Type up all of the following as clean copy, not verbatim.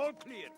All clear.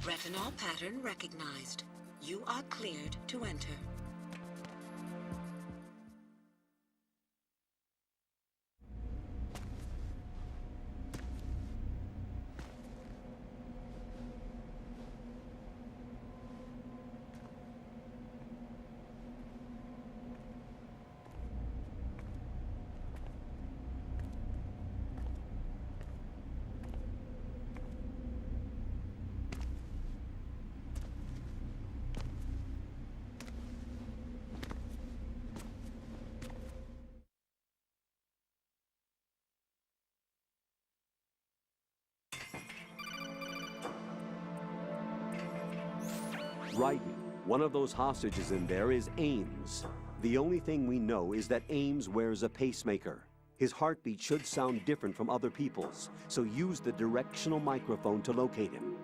Retinol pattern recognized. You are cleared to enter. Right. One of those hostages in there is Ames. The only thing we know is that Ames wears a pacemaker. His heartbeat should sound different from other people's, so use the directional microphone to locate him.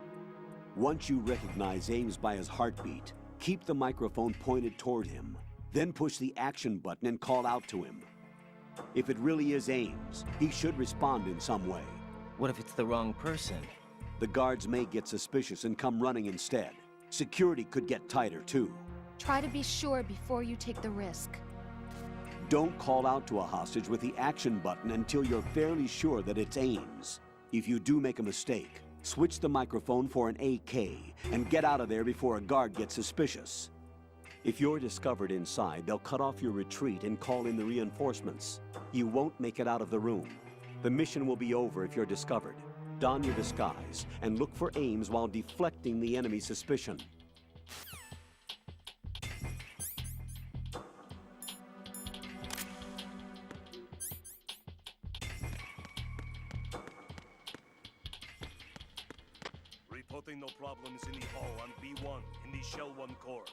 Once you recognize Ames by his heartbeat, keep the microphone pointed toward him. Then push the action button and call out to him. If it really is Ames, he should respond in some way. What if it's the wrong person? The guards may get suspicious and come running instead. Security could get tighter, too. Try to be sure before you take the risk. Don't call out to a hostage with the action button until you're fairly sure that it's Ames. If you do make a mistake, switch the microphone for an AK and get out of there before a guard gets suspicious. If you're discovered inside, they'll cut off your retreat and call in the reinforcements. You won't make it out of the room. The mission will be over if you're discovered. Don your disguise and look for Ames while deflecting the enemy's suspicion. Reporting no problems in the hall on B1 in the Shell 1 core.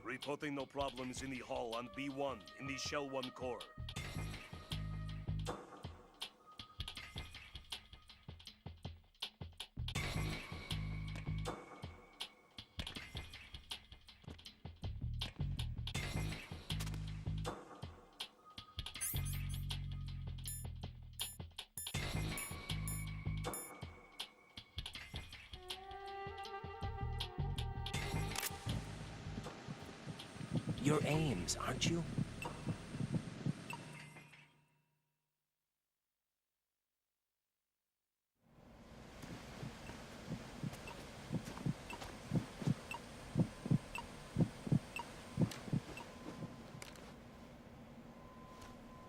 Reporting no problems in the hall on B1 in the Shell 1 core. You're Ames, aren't you?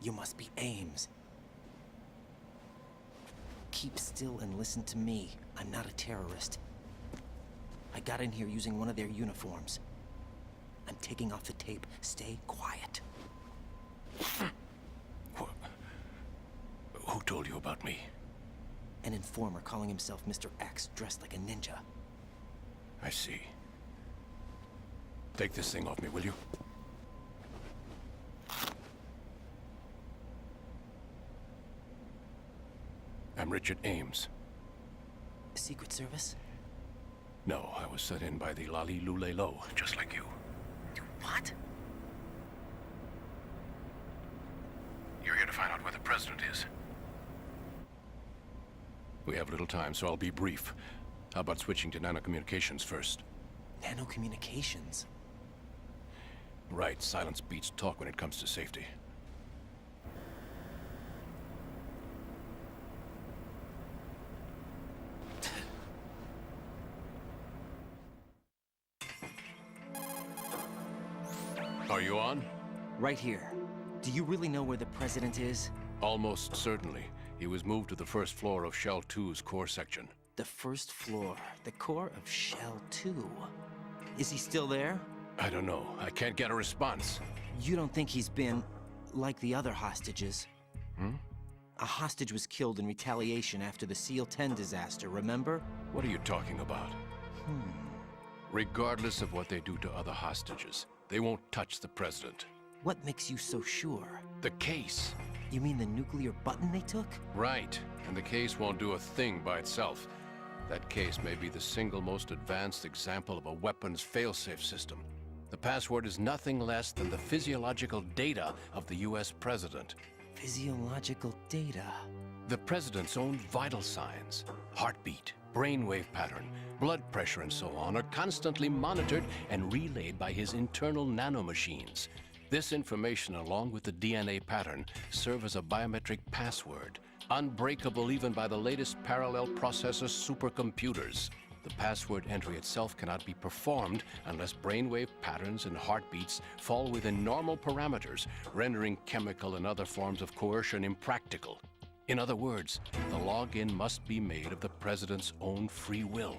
You must be Ames. Keep still and listen to me. I'm not a terrorist. I got in here using one of their uniforms. I'm taking off the tape. Stay quiet. Who told you about me? An informer calling himself Mr. X, dressed like a ninja. I see. Take this thing off me, will you? I'm Richard Ames. Secret Service? No, I was sent in by the Lali Lule Lo, just like you. What? You're here to find out where the president is. We have little time, so I'll be brief. How about switching to nanocommunications first? Nanocommunications? Right, silence beats talk when it comes to safety. Are you on? Right here. Do you really know where the president is? Almost certainly. He was moved to the first floor of Shell 2's core section. The first floor. The core of Shell 2. Is he still there? I don't know. I can't get a response. You don't think he's been like the other hostages? A hostage was killed in retaliation after the SEAL 10 disaster, remember? What are you talking about? Regardless of what they do to other hostages, they won't touch the president. What makes you so sure? The case. You mean the nuclear button they took? Right. And the case won't do a thing by itself. That case may be the single most advanced example of a weapons failsafe system. The password is nothing less than the physiological data of the US president. Physiological data? The president's own vital signs, heartbeat, brainwave pattern, blood pressure, and so on, are constantly monitored and relayed by his internal nanomachines. This information, along with the DNA pattern, serve as a biometric password, unbreakable even by the latest parallel processor supercomputers. The password entry itself cannot be performed unless brainwave patterns and heartbeats fall within normal parameters, rendering chemical and other forms of coercion impractical. In other words, the login must be made of the president's own free will.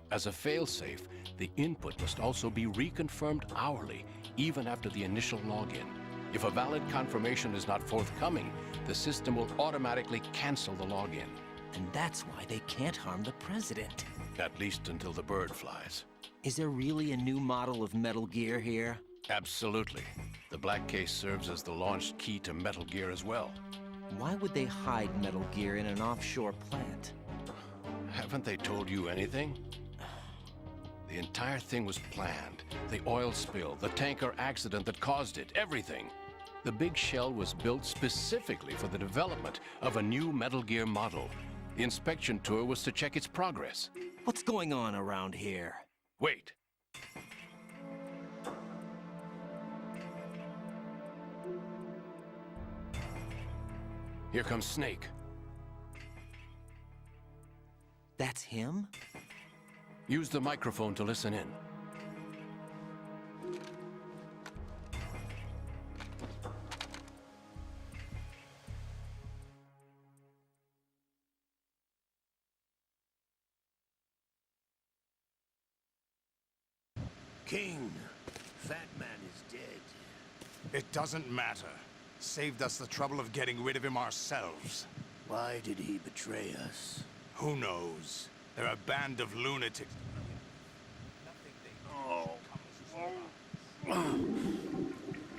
As a failsafe, the input must also be reconfirmed hourly, even after the initial login. If a valid confirmation is not forthcoming, the system will automatically cancel the login. And that's why they can't harm the president. At least until the bird flies. Is there really a new model of Metal Gear here? Absolutely. The black case serves as the launch key to Metal Gear as well. Why would they hide Metal Gear in an offshore plant? Haven't they told you anything? The entire thing was planned. The oil spill, the tanker accident that caused it, everything. The big shell was built specifically for the development of a new Metal Gear model. The inspection tour was to check its progress. What's going on around here? Wait. Here comes Snake. That's him? Use the microphone to listen in. King, Fat Man is dead. It doesn't matter. Saved us the trouble of getting rid of him ourselves. Why did he betray us? Who knows? They're a band of lunatics.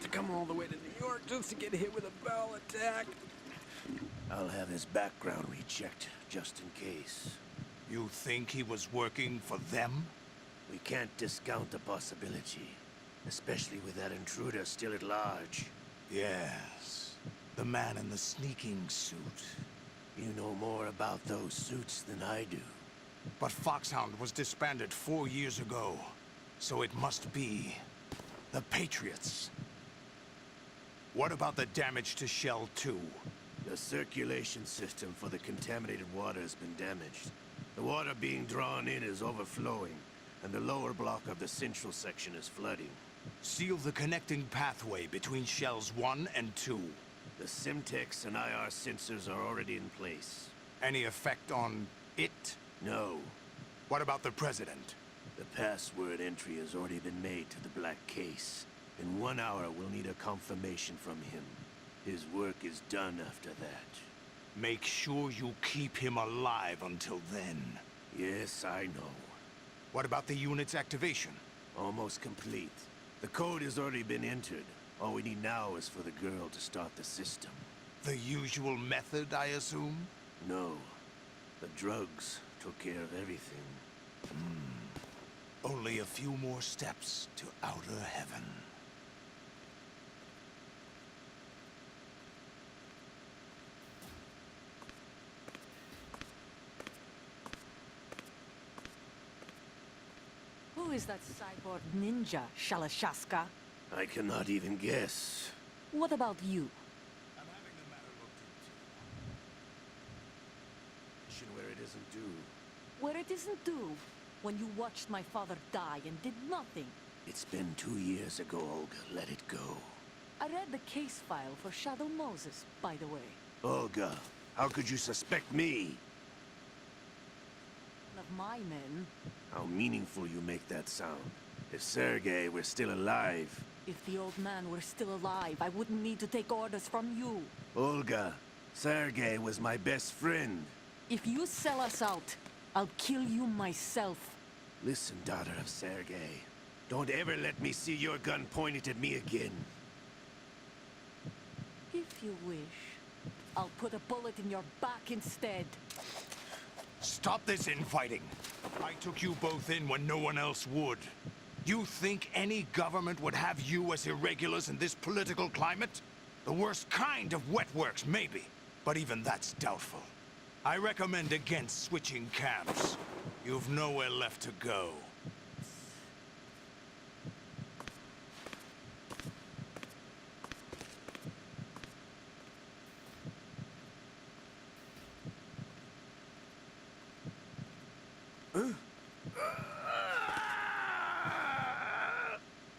To come all the way to New York just to get hit with a bowel attack. I'll have his background rechecked, just in case. You think he was working for them? We can't discount the possibility, especially with that intruder still at large. Yes. The man in the sneaking suit. You know more about those suits than I do. But Foxhound was disbanded 4 years ago. So it must be the Patriots. What about the damage to Shell 2? The circulation system for the contaminated water has been damaged. The water being drawn in is overflowing, and the lower block of the central section is flooding. Seal the connecting pathway between Shells 1 and 2. The Simtex and IR sensors are already in place. Any effect on it? No. What about the President? The password entry has already been made to the black case. In 1 hour, we'll need a confirmation from him. His work is done after that. Make sure you keep him alive until then. Yes, I know. What about the unit's activation? Almost complete. The code has already been entered. All we need now is for the girl to start the system. The usual method, I assume? No. The drugs took care of everything. Only a few more steps to outer heaven. Who is that cyborg ninja, Shalashaska? I cannot even guess. What about you? I'm having the matter looked into. Mission where it isn't due. Where it isn't due, when you watched my father die and did nothing. It's been 2 years ago, Olga. Let it go. I read the case file for Shadow Moses, by the way. Olga, how could you suspect me? One of my men. How meaningful you make that sound. If Sergei were still alive... If the old man were still alive, I wouldn't need to take orders from you. Olga, Sergei was my best friend. If you sell us out, I'll kill you myself. Listen, daughter of Sergei. Don't ever let me see your gun pointed at me again. If you wish, I'll put a bullet in your back instead. Stop this infighting. I took you both in when no one else would. You think any government would have you as irregulars in this political climate? The worst kind of wet works, maybe. But even that's doubtful. I recommend against switching camps. You've nowhere left to go.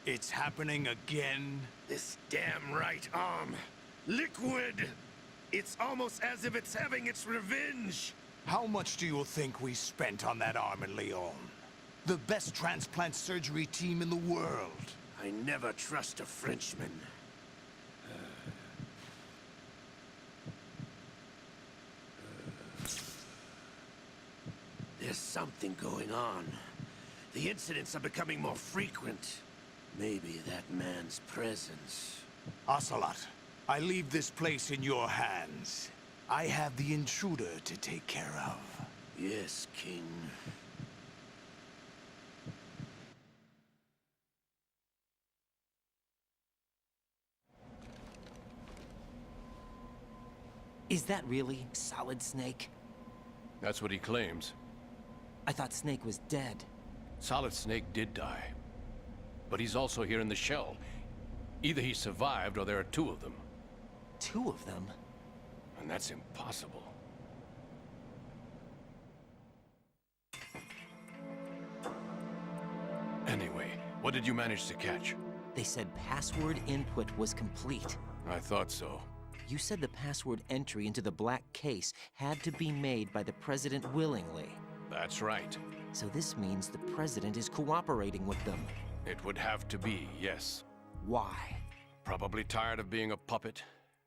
It's happening again? This damn right arm. Liquid! It's almost as if it's having its revenge! How much do you think we spent on that arm in Lyon? The best transplant surgery team in the world. I never trust a Frenchman. There's something going on. The incidents are becoming more frequent. Maybe that man's presence. Ocelot, I leave this place in your hands. I have the intruder to take care of. Yes, King. Is that really Solid Snake? That's what he claims. I thought Snake was dead. Solid Snake did die. But he's also here in the shell. Either he survived or there are two of them. Two of them? And that's impossible. Anyway, what did you manage to catch? They said password input was complete. I thought so. You said the password entry into the black case had to be made by the President willingly. That's right. So this means the President is cooperating with them. It would have to be, yes. Why? Probably tired of being a puppet,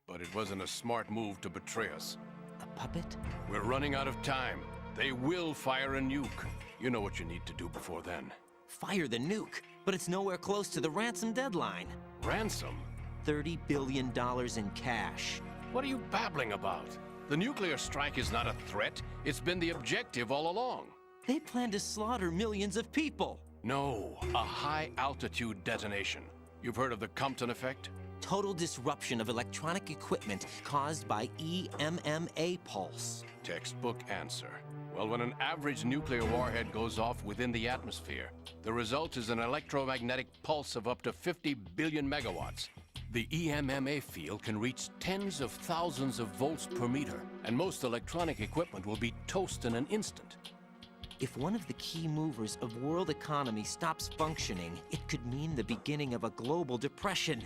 but it wasn't a smart move to betray us. A puppet? We're running out of time. They will fire a nuke. You know what you need to do before then. Fire the nuke, but it's nowhere close to the ransom deadline. Ransom? $30 billion in cash. What are you babbling about? The nuclear strike is not a threat. It's been the objective all along. They plan to slaughter millions of people. No, a high-altitude detonation. You've heard of the Compton effect? Total disruption of electronic equipment caused by EMMA pulse. Textbook answer. Well, when an average nuclear warhead goes off within the atmosphere, the result is an electromagnetic pulse of up to 50 billion megawatts. The EMMA field can reach tens of thousands of volts per meter, and most electronic equipment will be toast in an instant. If one of the key movers of world economy stops functioning, it could mean the beginning of a global depression.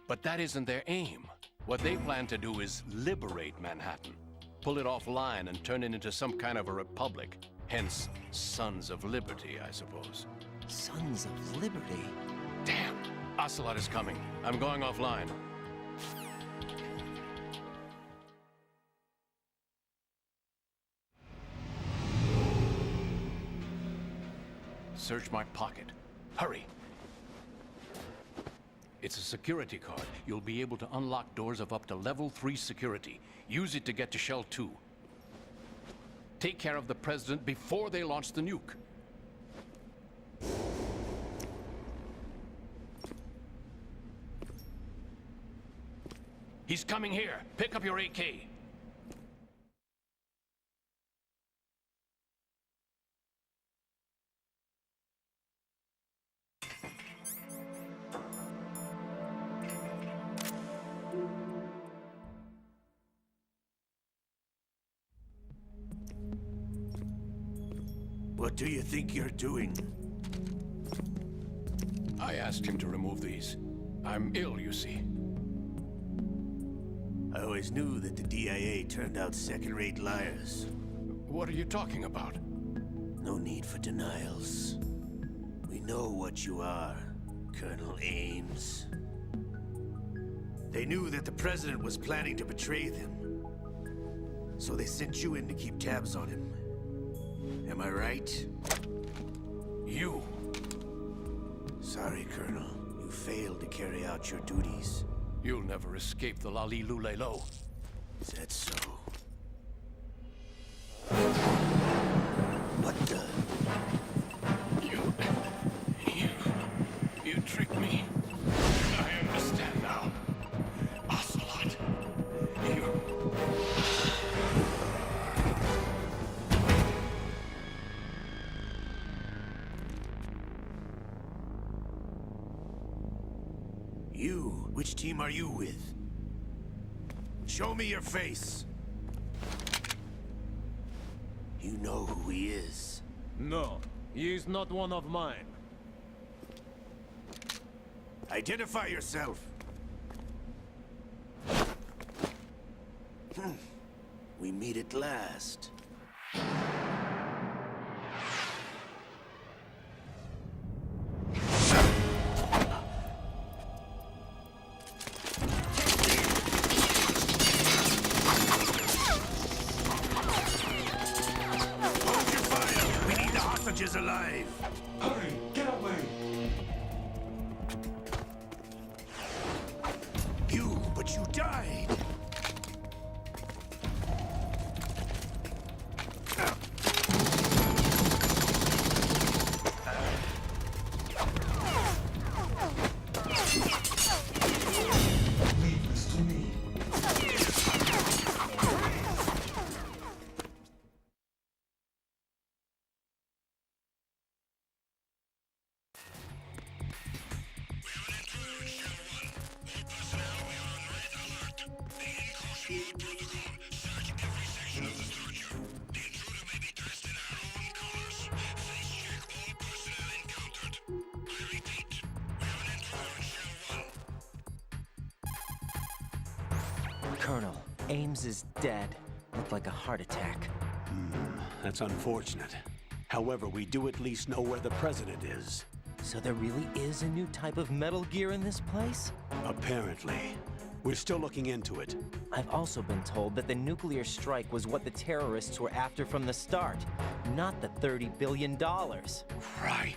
But that isn't their aim. What they plan to do is liberate Manhattan. Pull it offline and turn it into some kind of a republic. Hence, Sons of Liberty, I suppose. Sons of Liberty? Damn! Ocelot is coming. I'm going offline. Search my pocket. Hurry! It's a security card. You'll be able to unlock doors of up to level 3 security. Use it to get to Shell 2. Take care of the president before they launch the nuke. He's coming here. Pick up your AK. What do you think you're doing? I asked him to remove these. I'm ill, you see. I always knew that the DIA turned out second-rate liars. What are you talking about? No need for denials. We know what you are, Colonel Ames. They knew that the president was planning to betray them. So they sent you in to keep tabs on him. Am I right? You. Sorry, Colonel. You failed to carry out your duties. You'll never escape the Lali-Lulelo. Is that so? What the? You tricked me. I understand now. Ocelot. You? Which team are you with? Show me your face. You know who he is. No, he is not one of mine. Identify yourself. We meet at last. Hold your fire! We need the hostages alive! Hurry! Get away! But you died! Leave this to me. Colonel, Ames is dead. Looked like a heart attack. That's unfortunate. However, we do at least know where the president is. So there really is a new type of Metal Gear in this place? Apparently. We're still looking into it. I've also been told that the nuclear strike was what the terrorists were after from the start, not the $30 billion. Right.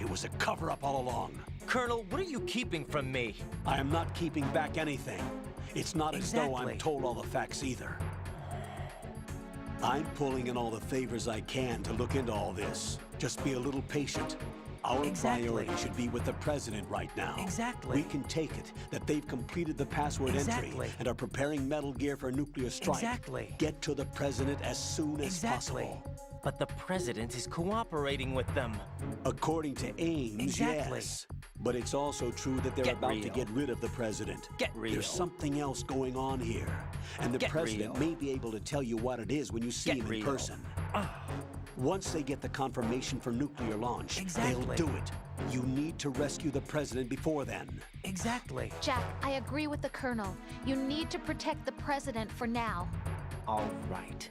It was a cover-up all along. Colonel, what are you keeping from me? I am not keeping back anything. It's not as though I'm told all the facts either. I'm pulling in all the favors I can to look into all this. Just be a little patient. Our priority should be with the president right now. Exactly. We can take it that they've completed the password entry and are preparing Metal Gear for a nuclear strike. Exactly. Get to the president as soon as possible. But the president is cooperating with them. According to Ames, yes. But it's also true that they're about to get rid of the president. Get real. There's something else going on here. And the president may be able to tell you what it is when you see him in person. Once they get the confirmation for nuclear launch, they'll do it. You need to rescue the president before then. Exactly. Jack, I agree with the Colonel. You need to protect the president for now. All right.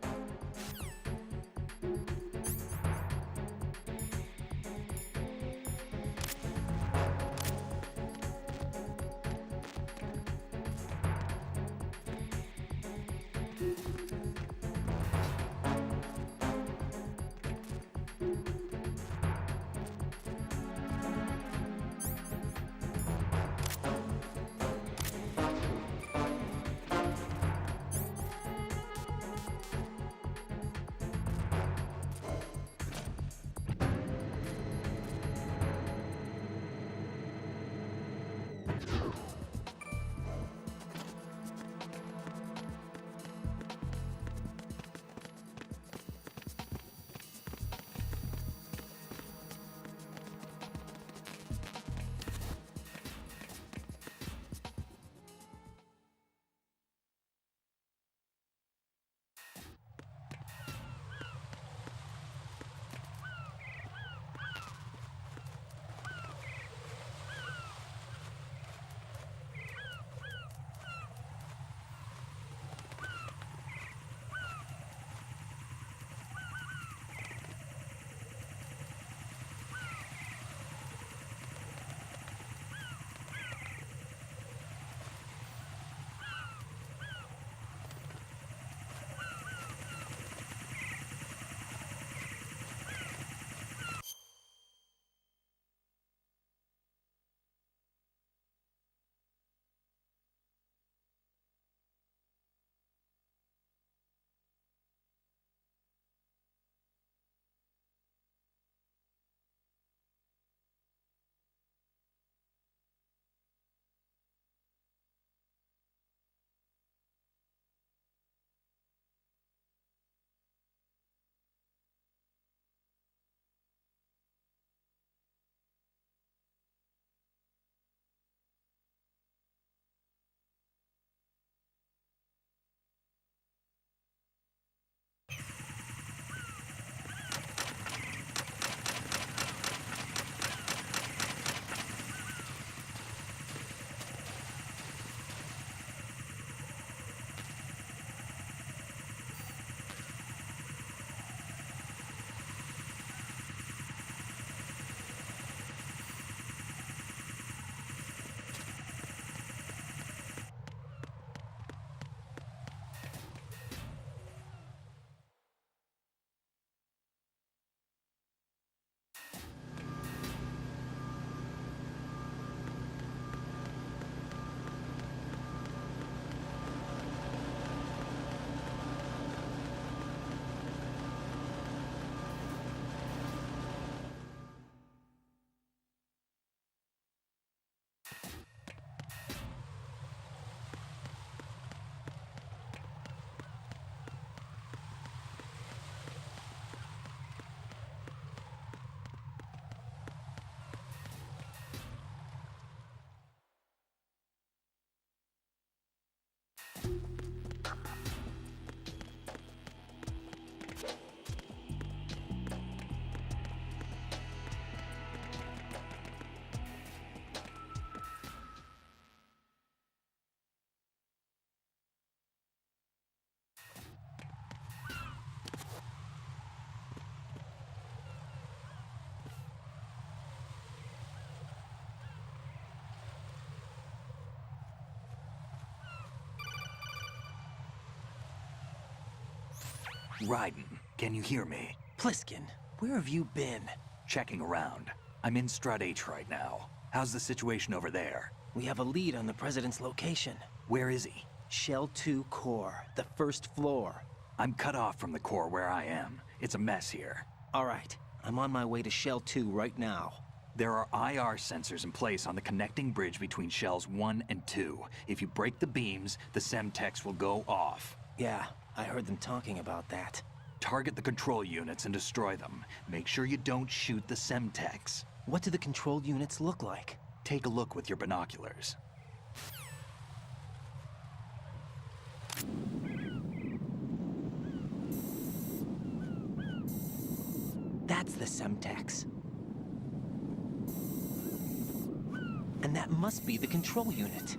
Raiden, can you hear me? Pliskin, where have you been? Checking around. I'm in Strut H right now. How's the situation over there? We have a lead on the President's location. Where is he? Shell 2 core, the first floor. I'm cut off from the core where I am. It's a mess here. All right, I'm on my way to Shell 2 right now. There are IR sensors in place on the connecting bridge between Shells 1 and 2. If you break the beams, the Semtex will go off. Yeah, I heard them talking about that. Target the control units and destroy them. Make sure you don't shoot the Semtex. What do the control units look like? Take a look with your binoculars. That's the Semtex. And that must be the control unit.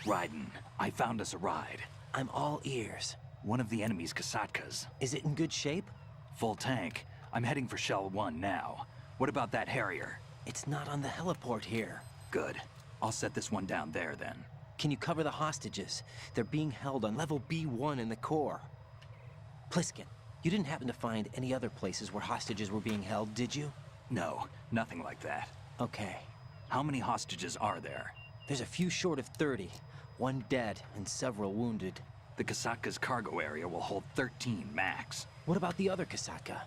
Raiden, I found us a ride. I'm all ears. One of the enemy's Kasatkas. Is it in good shape? Full tank. I'm heading for Shell 1 now. What about that Harrier? It's not on the heliport here. Good. I'll set this one down there then. Can you cover the hostages? They're being held on level B1 in the core. Pliskin, you didn't happen to find any other places where hostages were being held, did you? No, nothing like that. Okay. How many hostages are there? There's a few short of 30. One dead and several wounded. The Kasatka's cargo area will hold 13 max. What about the other Kasatka?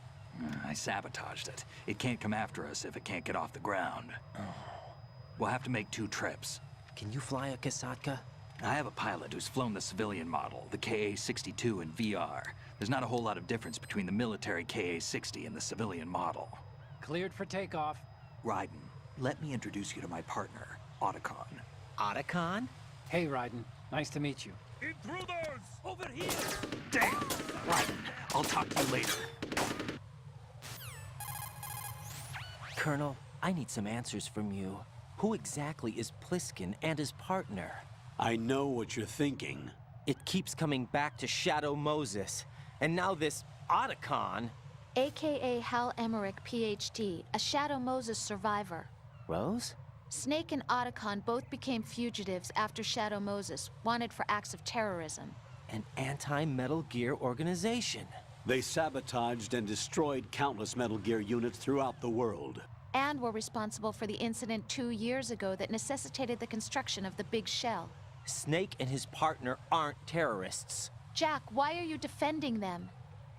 I sabotaged it. It can't come after us if it can't get off the ground. Oh. We'll have to make 2 trips. Can you fly a Kasatka? I have a pilot who's flown the civilian model, the KA-62 in VR. There's not a whole lot of difference between the military KA-60 and the civilian model. Cleared for takeoff. Raiden, let me introduce you to my partner, Otacon. Otacon? Hey, Raiden. Nice to meet you. Intruders! Over here! Damn! Raiden, I'll talk to you later. Colonel, I need some answers from you. Who exactly is Pliskin and his partner? I know what you're thinking. It keeps coming back to Shadow Moses. And now this Otacon. AKA Hal Emmerich, PhD, a Shadow Moses survivor. Rose? Snake and Otacon both became fugitives after Shadow Moses, wanted for acts of terrorism. An anti-Metal Gear organization. They sabotaged and destroyed countless Metal Gear units throughout the world. And were responsible for the incident 2 years ago that necessitated the construction of the Big Shell. Snake and his partner aren't terrorists. Jack, why are you defending them?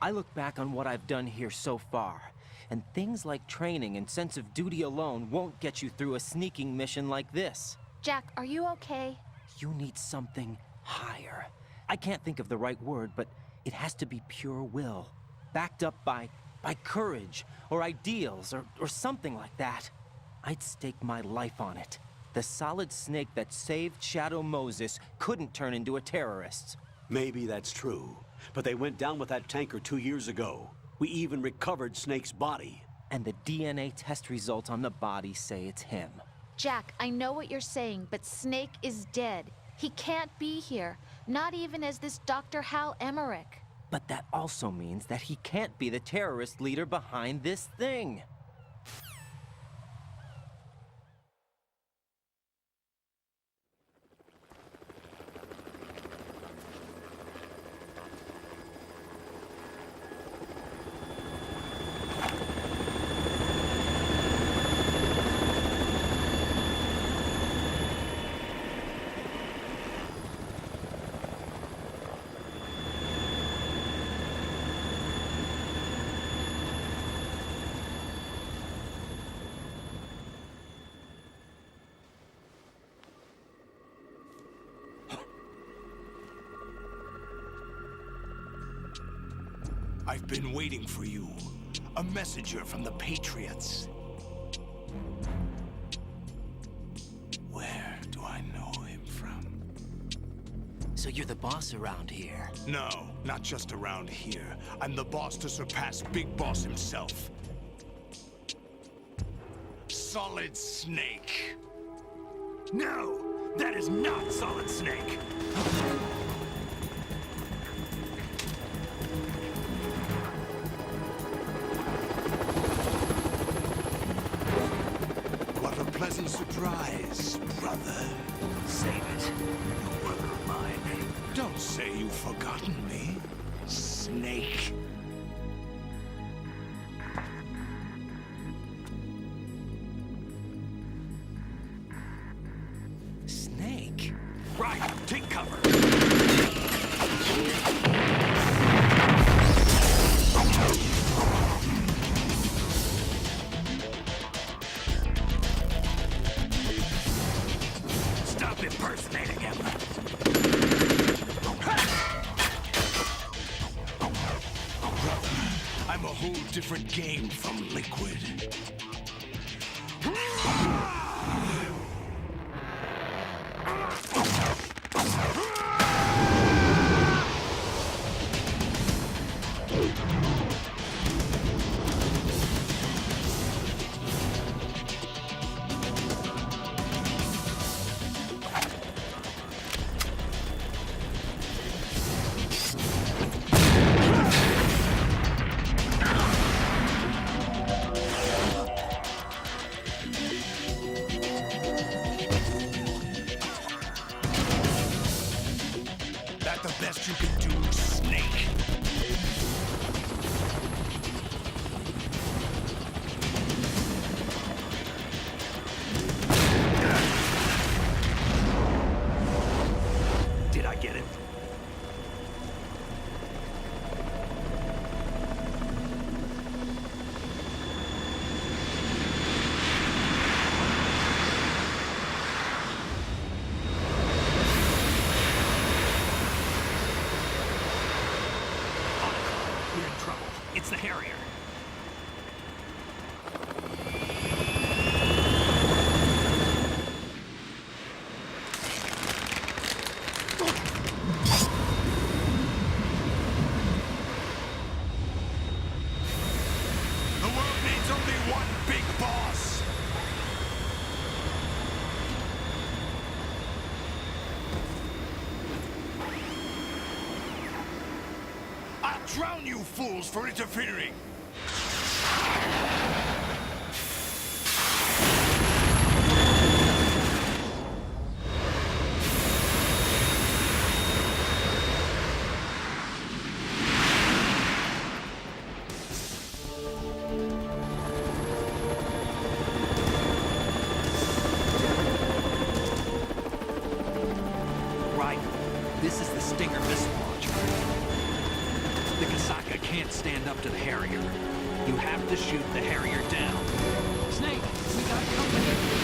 I look back on what I've done here so far. And things like training and sense of duty alone won't get you through a sneaking mission like this. Jack, are you okay? You need something higher. I can't think of the right word, but it has to be pure will. Backed up by courage, or ideals, or something like that. I'd stake my life on it. The solid snake that saved Shadow Moses couldn't turn into a terrorist. Maybe that's true, but they went down with that tanker 2 years ago. We even recovered Snake's body. And the DNA test results on the body say it's him. Jack, I know what you're saying, but Snake is dead. He can't be here, not even as this Dr. Hal Emmerich. But that also means that he can't be the terrorist leader behind this thing. I've been waiting for you. A messenger from the Patriots. Where do I know him from? So you're the boss around here? No, not just around here. I'm the boss to surpass Big Boss himself. Solid Snake. No! That is not Solid Snake! What a pleasant surprise, brother. Save it. No brother of mine. Don't say you've forgotten me, Snake. Snake? Right, take cover. Stop impersonating him. I'm a whole different game from Liquid. That the best you can do, Snake? Did I get it? We're in trouble. It's the Harrier. The world needs only one big boss. I'll drown you fools for interfering. Right. This is the Stinger missile launcher. The Kasaka can't stand up to the Harrier. You have to shoot the Harrier down. Snake, we got company.